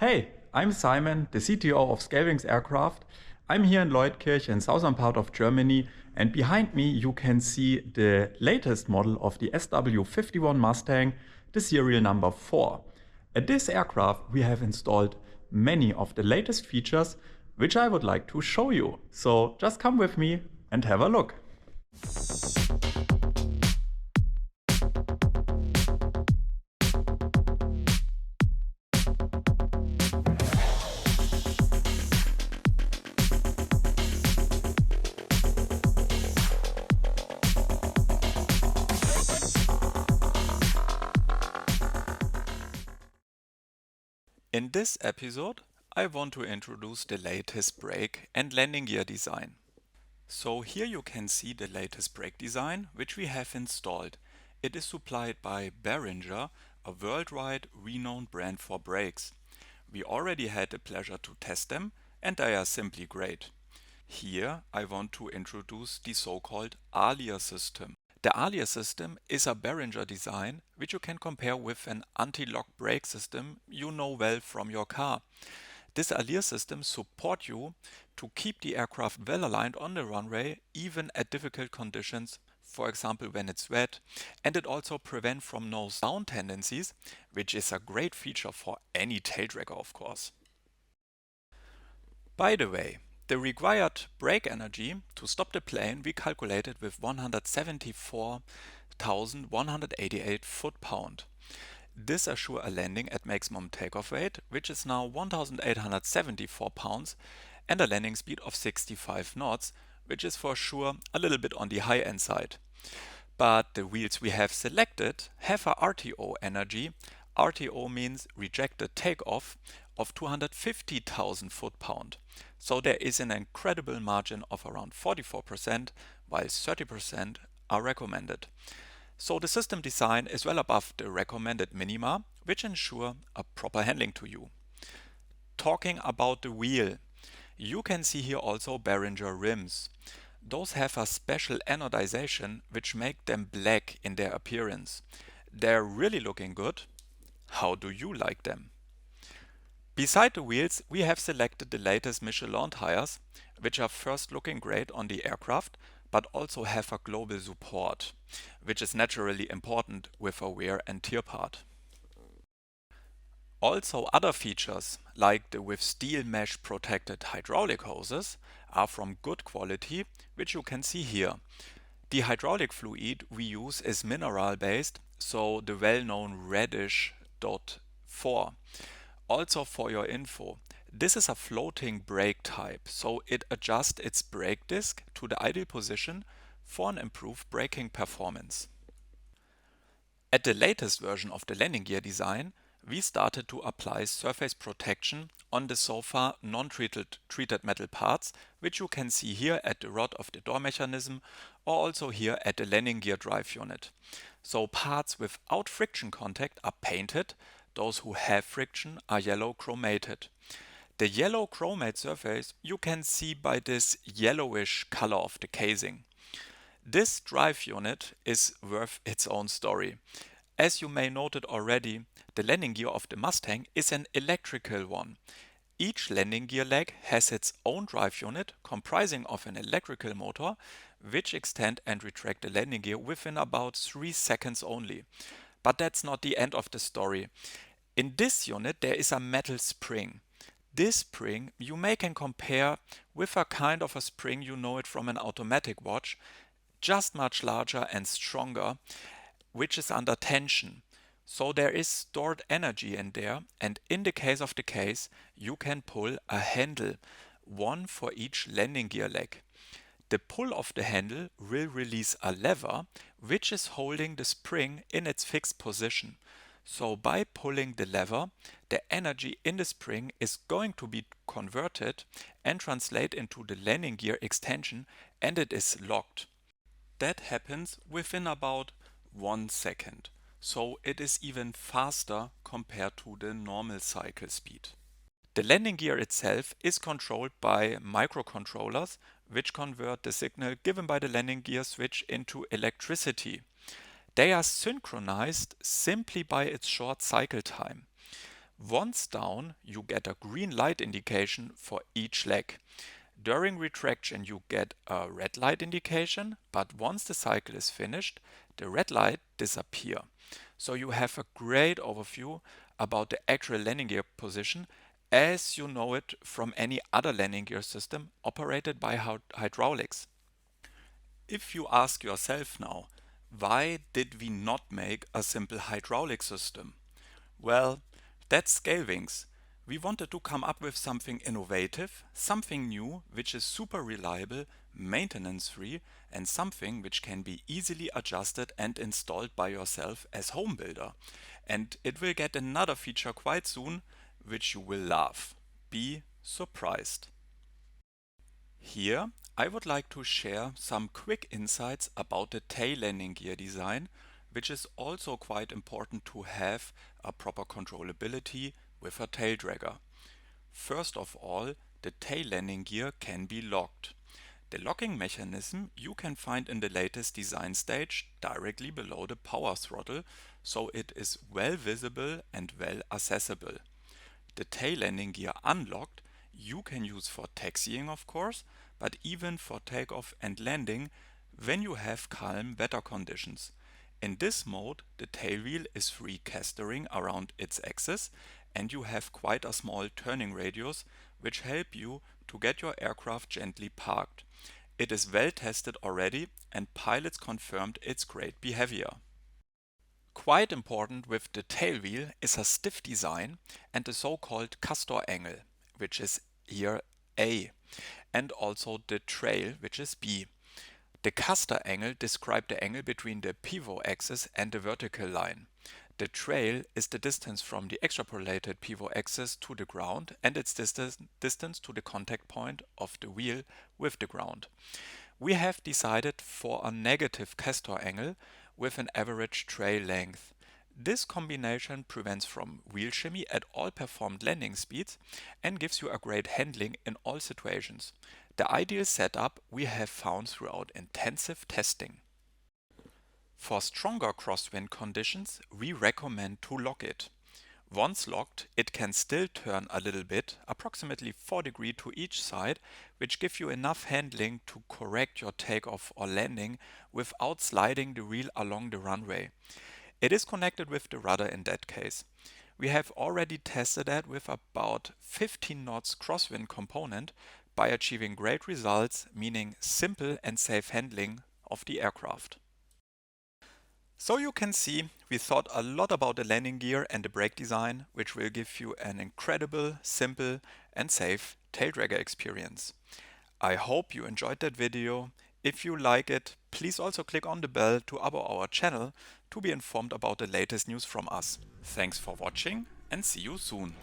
Hey, I'm Simon, the CTO of ScaleWings Aircraft. I'm here in Leutkirch in southern part of Germany, and behind me you can see the latest model of the SW-51 Mustang, the serial number 4. At this aircraft we have installed many of the latest features which I would like to show you. So just come with me and have a look. In this episode, I want to introduce the latest brake and landing gear design. So here you can see the latest brake design which we have installed. It is supplied by Behringer, a worldwide renowned brand for brakes. We already had the pleasure to test them and they are simply great. Here I want to introduce the so-called ALIA system. The ALIA system is a Behringer design which you can compare with an anti-lock brake system you know well from your car. This ALIA system supports you to keep the aircraft well aligned on the runway even at difficult conditions, for example when it's wet, and it also prevents from nose down tendencies, which is a great feature for any tail dragger of course. By the way, the required brake energy to stop the plane we calculated with 174,188 foot-pound. This assures a landing at maximum takeoff weight, which is now 1,874 pounds, and a landing speed of 65 knots, which is for sure a little bit on the high end side. But the wheels we have selected have a RTO energy. RTO means rejected takeoff of 250,000 foot-pound. So there is an incredible margin of around 44%, while 30% are recommended. So the system design is well above the recommended minima, which ensure a proper handling to you. Talking about the wheel, you can see here also Behringer rims. Those have a special anodization which make them black in their appearance. They're really looking good. How do you like them? Beside the wheels, we have selected the latest Michelin tires, which are first looking great on the aircraft, but also have a global support, which is naturally important with a wear and tear part. Also other features, like the with steel mesh protected hydraulic hoses, are from good quality, which you can see here. The hydraulic fluid we use is mineral based, so the well-known reddish dot 4. Also for your info, this is a floating brake type, so it adjusts its brake disc to the ideal position for an improved braking performance. At the latest version of the landing gear design, we started to apply surface protection on the so far non-treated metal parts, which you can see here at the rod of the door mechanism or also here at the landing gear drive unit. So parts without friction contact are painted. Those who have friction are yellow chromated. The yellow chromate surface you can see by this yellowish color of the casing. This drive unit is worth its own story. As you may noted already, the landing gear of the Mustang is an electrical one. Each landing gear leg has its own drive unit comprising of an electrical motor which extend and retract the landing gear within about 3 seconds only. But that's not the end of the story. In this unit there is a metal spring. This spring you can compare with a kind of a spring you know it from an automatic watch, just much larger and stronger, which is under tension. So there is stored energy in there, and in the case of the case you can pull a handle, one for each landing gear leg. The pull of the handle will release a lever which is holding the spring in its fixed position. So by pulling the lever, the energy in the spring is going to be converted and translate into the landing gear extension, and it is locked. That happens within about 1 second. So it is even faster compared to the normal cycle speed. The landing gear itself is controlled by microcontrollers which convert the signal given by the landing gear switch into electricity. They are synchronized simply by its short cycle time. Once down, you get a green light indication for each leg. During retraction, you get a red light indication, but once the cycle is finished, the red light disappears. So you have a great overview about the actual landing gear position as you know it from any other landing gear system operated by hydraulics. If you ask yourself now, why did we not make a simple hydraulic system? Well, that's ScaleWings. We wanted to come up with something innovative, something new which is super reliable, maintenance free, and something which can be easily adjusted and installed by yourself as home builder. And it will get another feature quite soon which you will love. Be surprised. Here I would like to share some quick insights about the tail landing gear design, which is also quite important to have a proper controllability with a tail dragger. First of all, the tail landing gear can be locked. The locking mechanism you can find in the latest design stage directly below the power throttle, so it is well visible and well accessible. The tail landing gear unlocked you can use for taxiing of course, but even for takeoff and landing when you have calm weather conditions. In this mode, the tail wheel is free castering around its axis and you have quite a small turning radius which help you to get your aircraft gently parked. It is well tested already and pilots confirmed its great behavior. Quite important with the tail wheel is a stiff design and the so-called castor angle, which is here A, and also the trail, which is B. The castor angle describes the angle between the pivot axis and the vertical line. The trail is the distance from the extrapolated pivot axis to the ground and its distance to the contact point of the wheel with the ground. We have decided for a negative castor angle with an average trail length. This combination prevents from wheel shimmy at all performed landing speeds and gives you a great handling in all situations. The ideal setup we have found throughout intensive testing. For stronger crosswind conditions, we recommend to lock it. Once locked, it can still turn a little bit, approximately 4 degrees to each side, which gives you enough handling to correct your takeoff or landing without sliding the wheel along the runway. It is connected with the rudder in that case. We have already tested that with about 15 knots crosswind component by achieving great results, meaning simple and safe handling of the aircraft. So you can see we thought a lot about the landing gear and the brake design, which will give you an incredible, simple and safe tail dragger experience. I hope you enjoyed that video. If you like it, please also click on the bell to abonne our channel to be informed about the latest news from us. Thanks for watching and see you soon.